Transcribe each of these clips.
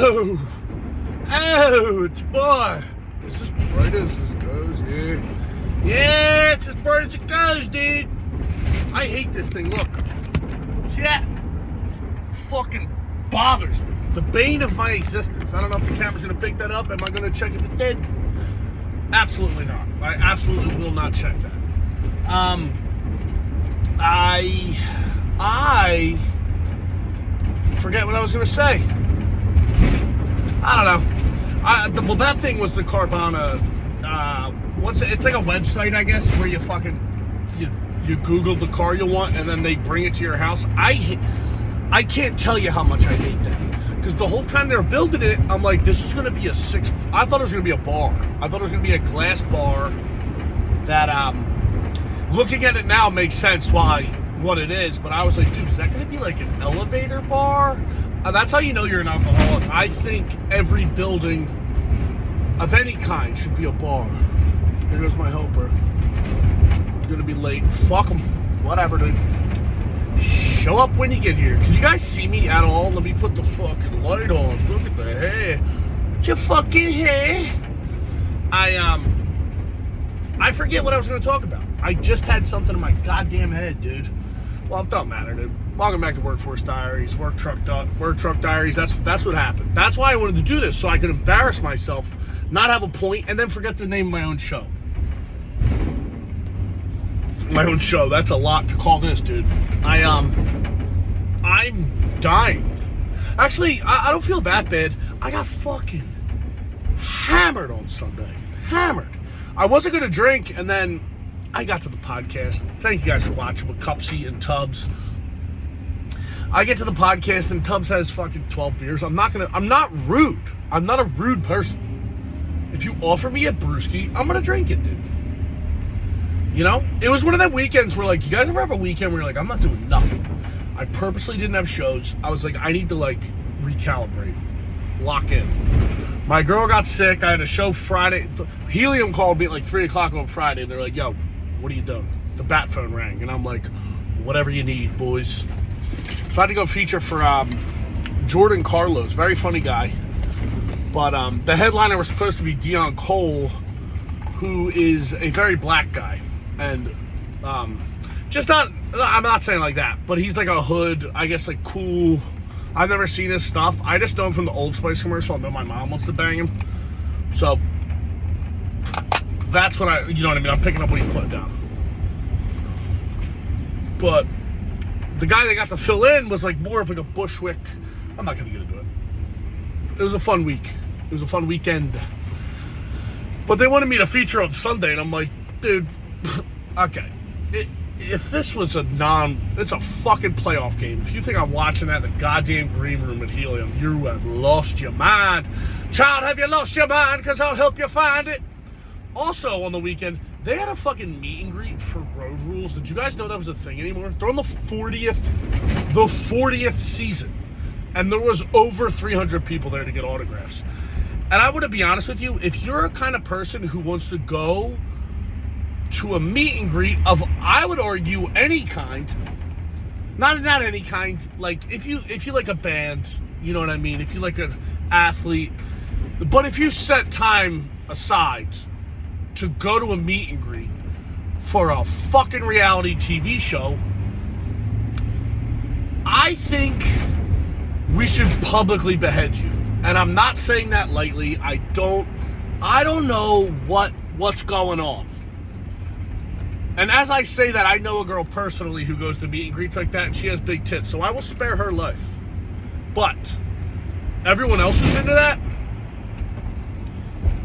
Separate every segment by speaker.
Speaker 1: Oh, ouch, boy. Is this bright as it goes? Yeah. Yeah, it's as bright as it goes, dude. I hate this thing. Look. See that? Fucking bothers me. The bane of my existence. I don't know if the camera's going to pick that up. Am I going to check if it's dead? Absolutely not. I absolutely will not check that. I forget what I was going to say. I don't know. Well, that thing was the Carvana. It's like a website, I guess, where you Google the car you want and then they bring it to your house. I can't tell you how much I hate that. Because the whole time they were building it, I'm like, this is going to be I thought it was going to be a bar. I thought it was going to be a glass bar that, looking at it now makes sense what it is. But I was like, dude, is that going to be like an elevator bar? That's how you know you're an alcoholic. I think every building of any kind should be a bar. Here goes my helper. I'm going to be late. Fuck them. Whatever, dude. Show up when you get here. Can you guys see me at all? Let me put the fucking light on. Look at the hair. What's your fucking hair? I forget what I was going to talk about. I just had something in my goddamn head, dude. Well, it don't matter, dude. Welcome back to Workforce Diaries, Work Truck Diaries. That's what happened. That's why I wanted to do this, so I could embarrass myself, not have a point, and then forget the name of my own show. My own show. That's a lot to call this, dude. I'm dying. Actually, I don't feel that bad. I got fucking hammered on Sunday. Hammered. I wasn't gonna drink, and then I got to the podcast. Thank you guys for watching with Cupsy and Tubbs. I get to the podcast and Tubbs has fucking 12 beers. I'm not rude. I'm not a rude person. If you offer me a brewski, I'm gonna drink it, dude. You know? It was one of them weekends where, like, you guys ever have a weekend where you're like, I'm not doing nothing. I purposely didn't have shows. I was like, I need to, like, recalibrate. Lock in. My girl got sick. I had a show Friday. Helium called me at like 3 o'clock on Friday. And they're like, yo, what are you doing? The bat phone rang. And I'm like, whatever you need, boys. So I had to go feature for Jordan Carlos. Very funny guy. But the headliner was supposed to be Dion Cole, who is a very black guy. And I'm not saying like that, but he's like a hood, I guess, like cool. I've never seen his stuff. I just know him from the Old Spice commercial. I know my mom wants to bang him. So that's what you know what I mean? I'm picking up what he's putting down. But the guy that got to fill in was like more of like a Bushwick. I'm not going to get into it. It was a fun week. It was a fun weekend. But they wanted me to feature on Sunday, and I'm like, dude, okay. If this was it's a fucking playoff game. If you think I'm watching that in the goddamn green room at Helium, you have lost your mind. Child, have you lost your mind? Because I'll help you find it. Also, on the weekend, they had a fucking meet and greet for Road Rules. Did you guys know that was a thing anymore? They're on the 40th season. And there was over 300 people there to get autographs. And I want to be honest with you, if you're a kind of person who wants to go to a meet and greet of, I would argue, any kind, not any kind, like if you like a band, you know what I mean, if you like an athlete, but if you set time aside to go to a meet and greet for a fucking reality TV show, I think we should publicly behead you. And I'm not saying that lightly. I don't know what's going on. And as I say that, I know a girl personally who goes to meet and greets like that, and she has big tits, so I will spare her life. But everyone else who's into that,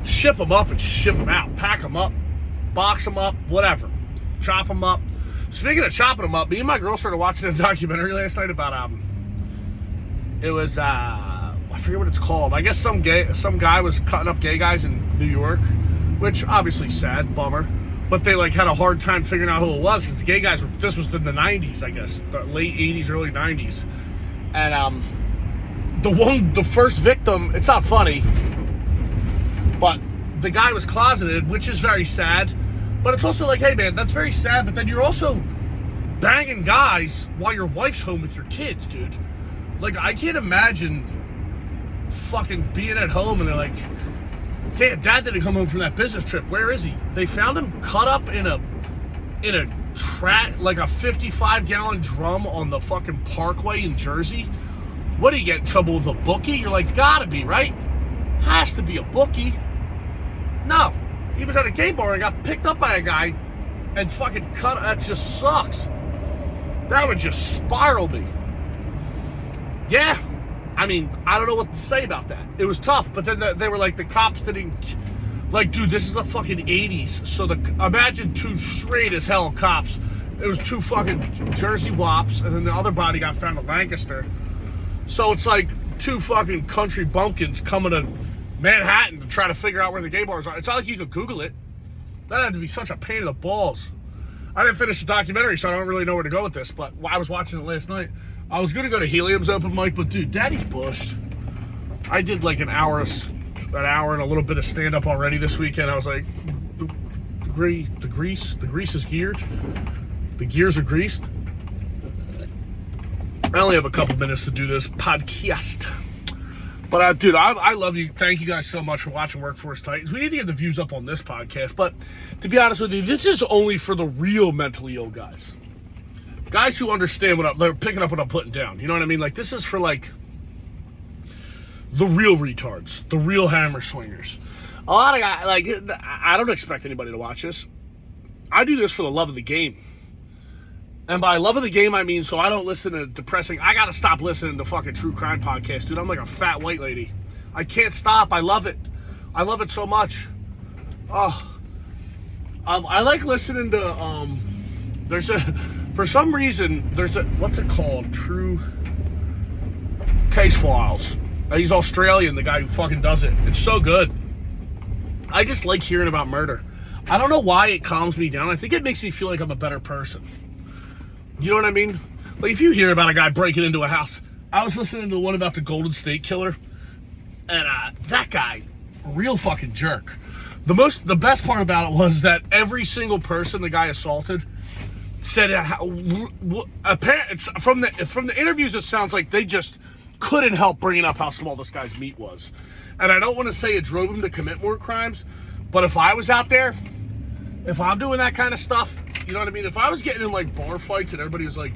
Speaker 1: ship them up and ship them out. Pack them up, box them up, whatever. Chop them up. Speaking of chopping them up, me and my girl started watching a documentary last night about, it was, I forget what it's called. I guess some guy was cutting up gay guys in New York, which obviously sad, bummer. But they like had a hard time figuring out who it was, because the gay guys this was in the 90s, I guess, the late 80s, early 90s. And the first victim, it's not funny, but the guy was closeted, which is very sad. But it's also like, hey man, that's very sad, but then you're also banging guys while your wife's home with your kids, dude. Like, I can't imagine fucking being at home, and they're like, damn, Dad didn't come home from that business trip. Where is he? They found him cut up in a like a 55-gallon drum on the fucking Parkway in Jersey. What, do you get in trouble with a bookie? You're like, gotta be, right? Has to be a bookie. No. He was at a gay bar and got picked up by a guy and fucking cut. That just sucks. That would just spiral me. Yeah. I mean, I don't know what to say about that. It was tough, but then they were like, the cops didn't... Like, dude, this is the fucking 80s. So imagine two straight as hell cops. It was two fucking Jersey wops, and then the other body got found in Lancaster. So it's like two fucking country bumpkins coming to Manhattan to try to figure out where the gay bars are. It's not like you could Google it. That had to be such a pain in the balls. I didn't finish the documentary, so I don't really know where to go with this, but I was watching it last night. I was going to go to Helium's open mic, but dude, Daddy's bushed. I did like an hour and a little bit of stand-up already this weekend. I was like, the grease is geared. The gears are greased. I only have a couple minutes to do this podcast. But dude, I love you. Thank you guys so much for watching Workforce Titans. We need to get the views up on this podcast, but to be honest with you, this is only for the real mentally ill guys. Guys who understand they're picking up what I'm putting down. You know what I mean? Like, this is for, like, the real retards, the real hammer swingers. A lot of guys, like, I don't expect anybody to watch this. I do this for the love of the game. And by love of the game, I mean, so I don't listen to depressing. I got to stop listening to fucking true crime podcasts, dude. I'm like a fat white lady. I can't stop. I love it. I love it so much. Oh, I like listening to, for some reason, what's it called? True Case Files. He's Australian, the guy who fucking does it. It's so good. I just like hearing about murder. I don't know why it calms me down. I think it makes me feel like I'm a better person. You know what I mean? Like, if you hear about a guy breaking into a house, I was listening to the one about the Golden State Killer, and that guy, real fucking jerk. The best part about it was that every single person the guy assaulted said apparently from the interviews, it sounds like they just couldn't help bringing up how small this guy's meat was. And I don't want to say it drove him to commit more crimes, but if I was out there, if I'm doing that kind of stuff, you know what I mean? If I was getting in like bar fights and everybody was like,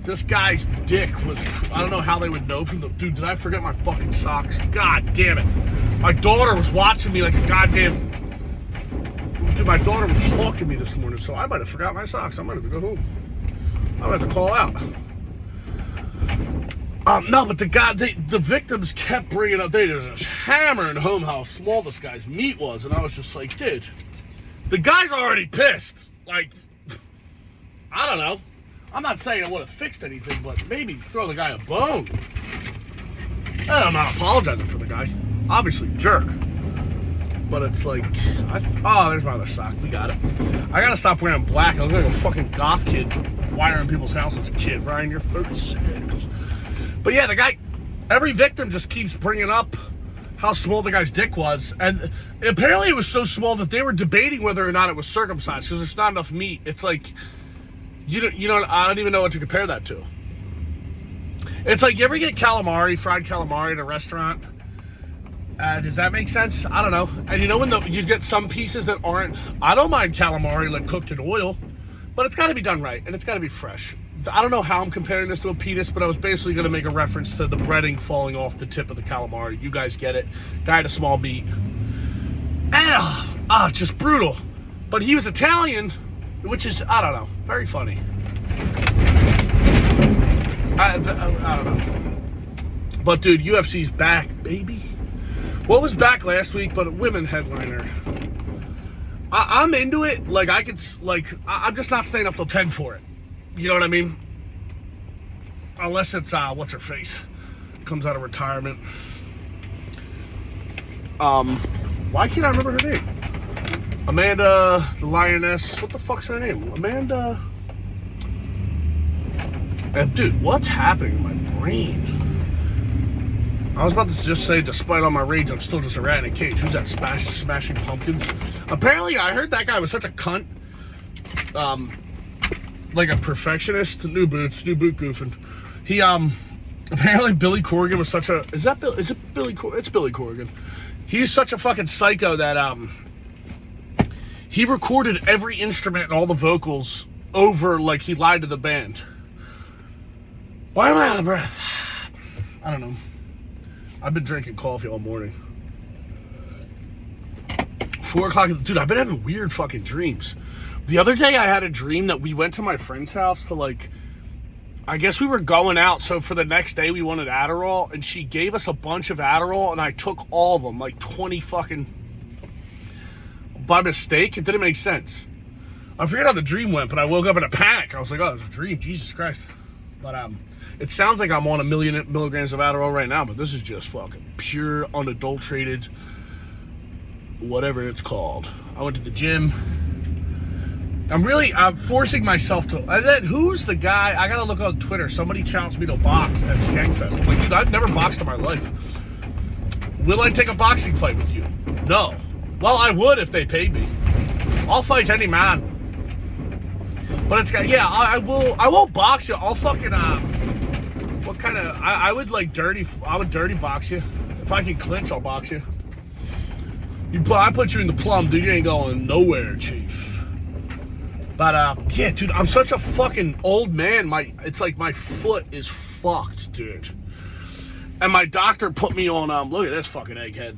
Speaker 1: this guy's dick was, I don't know how they would know from the, dude, did I forget my fucking socks? God damn it. My daughter was watching me like a goddamn, dude, my daughter was hawking me this morning, so I might have forgot my socks. I might have to go home. I might have to call out. No, but the victims kept bringing up, they were just hammering home how small this guy's meat was, and I was just like, dude, the guy's already pissed. Like, I don't know. I'm not saying I would have fixed anything, but maybe throw the guy a bone. And I'm not apologizing for the guy. Obviously, jerk. But it's like, oh, there's my other sock. We got it. I gotta stop wearing black. I look like a fucking goth kid wiring people's houses. Kid, Ryan, you're 36. But yeah, the guy, every victim just keeps bringing up how small the guy's dick was, and apparently it was so small that they were debating whether or not it was circumcised because there's not enough meat. It's like, you know, I don't even know what to compare that to. It's like, you ever get calamari, fried calamari at a restaurant? Does that make sense? I don't know. And you know when you get some pieces that aren't, I don't mind calamari like cooked in oil, but it's got to be done right and it's got to be fresh. I don't know how I'm comparing this to a penis, but I was basically going to make a reference to the breading falling off the tip of the calamari. You guys get it. Guy had a small meat. And, just brutal. But he was Italian, which is, I don't know, very funny. I don't know. But, dude, UFC's back, baby. What was back last week but a women headliner? I'm into it. Like, I'm just not staying up till 10 for it. You know what I mean? Unless it's, what's her face? Comes out of retirement. Why can't I remember her name? Amanda, the Lioness. What the fuck's her name? Amanda. And dude, what's happening in my brain? I was about to just say, despite all my rage, I'm still just a rat in a cage. Who's that smashing pumpkins? Apparently, I heard that guy was such a cunt. Like a perfectionist. New boots, new boot goofing. He Apparently Billy Corgan was such a... Is it Billy Corgan? It's Billy Corgan. He's such a fucking psycho that he recorded every instrument and all the vocals over, like he lied to the band. Why am I out of breath? I don't know. I've been drinking coffee all morning. 4 o'clock, dude, I've been having weird fucking dreams. The other day I had a dream that we went to my friend's house to, like, I guess we were going out, so for the next day we wanted Adderall, and she gave us a bunch of Adderall, and I took all of them, like 20 fucking, by mistake. It didn't make sense. I forget how the dream went, but I woke up in a panic. I was like, oh, it's a dream, Jesus Christ. But it sounds like I'm on 1 million milligrams of Adderall right now, but this is just fucking pure, unadulterated, whatever it's called. I went to the gym. I'm forcing myself to. And then who's the guy? I gotta look on Twitter. Somebody challenged me to box at Skankfest. I'm like, dude, I've never boxed in my life. Will I take a boxing fight with you? No. Well, I would if they paid me. I'll fight any man. But it's got, yeah, I won't box you. I'll fucking, what kind of, I would dirty box you. If I can clinch, I'll box you. I put you in the plum, dude. You ain't going nowhere, chief. But, yeah, dude, I'm such a fucking old man. It's like my foot is fucked, dude. And my doctor put me on, look at this fucking egghead.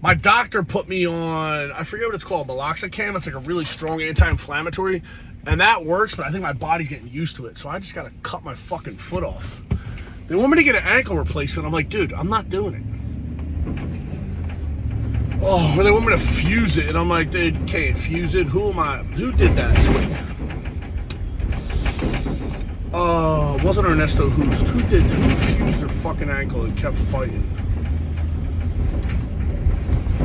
Speaker 1: My doctor put me on, I forget what it's called, meloxicam. It's like a really strong anti-inflammatory. And that works, but I think my body's getting used to it. So I just gotta cut my fucking foot off. They want me to get an ankle replacement. I'm like, dude, I'm not doing it. Oh, well, they want me to fuse it, and I'm like, dude, can't fuse it. Who am I? Who did that? Somebody. It wasn't Ernesto Hoost. Who fused their fucking ankle and kept fighting?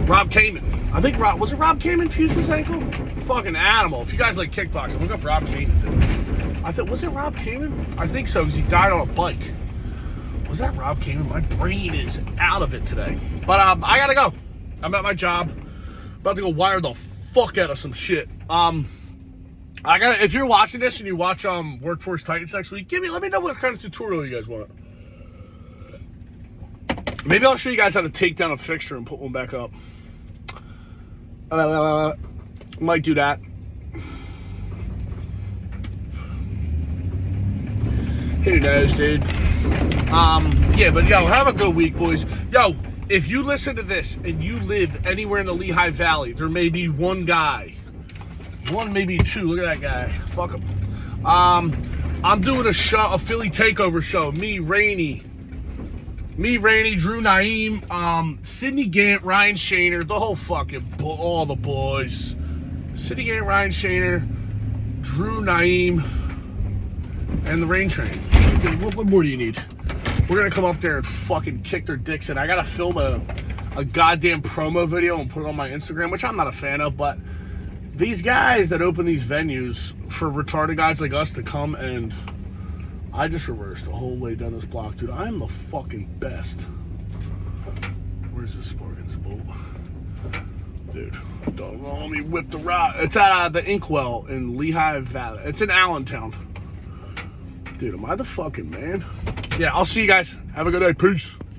Speaker 1: Rob Kamen. I think was it Rob Kamen fused his ankle? Fucking animal. If you guys like kickboxing, look up Rob Kamen. Was it Rob Kamen? I think so, because he died on a bike. Was that Rob Kamen? My brain is out of it today. But I gotta go. I'm at my job, about to go wire the fuck out of some shit. If you're watching this and you watch Workforce Titans next week, let me know what kind of tutorial you guys want. Maybe I'll show you guys how to take down a fixture and put one back up. Might do that. Who knows, dude? Yeah, but yo, have a good week, boys. Yo, if you listen to this and you live anywhere in the Lehigh Valley, there may be one guy. One, maybe two. Look at that guy. Fuck him. I'm doing a Philly takeover show. Me, Rainey, Drew Naeem, Sidney Gant, Ryan Shaner, the whole fucking, all the boys. Sidney Gant, Ryan Shaner, Drew Naeem, and the Rain Train. Okay, what more do you need? We're gonna come up there and fucking kick their dicks in. I gotta film a goddamn promo video and put it on my Instagram, which I'm not a fan of, but these guys that open these venues for retarded guys like us to come, and I just reversed the whole way down this block, dude. I am the fucking best. Where's this Sparkins bolt? Dude, don't let me whip the rod. It's at the Inkwell in Lehigh Valley. It's in Allentown. Dude, am I the fucking man? Yeah, I'll see you guys. Have a good day. Peace.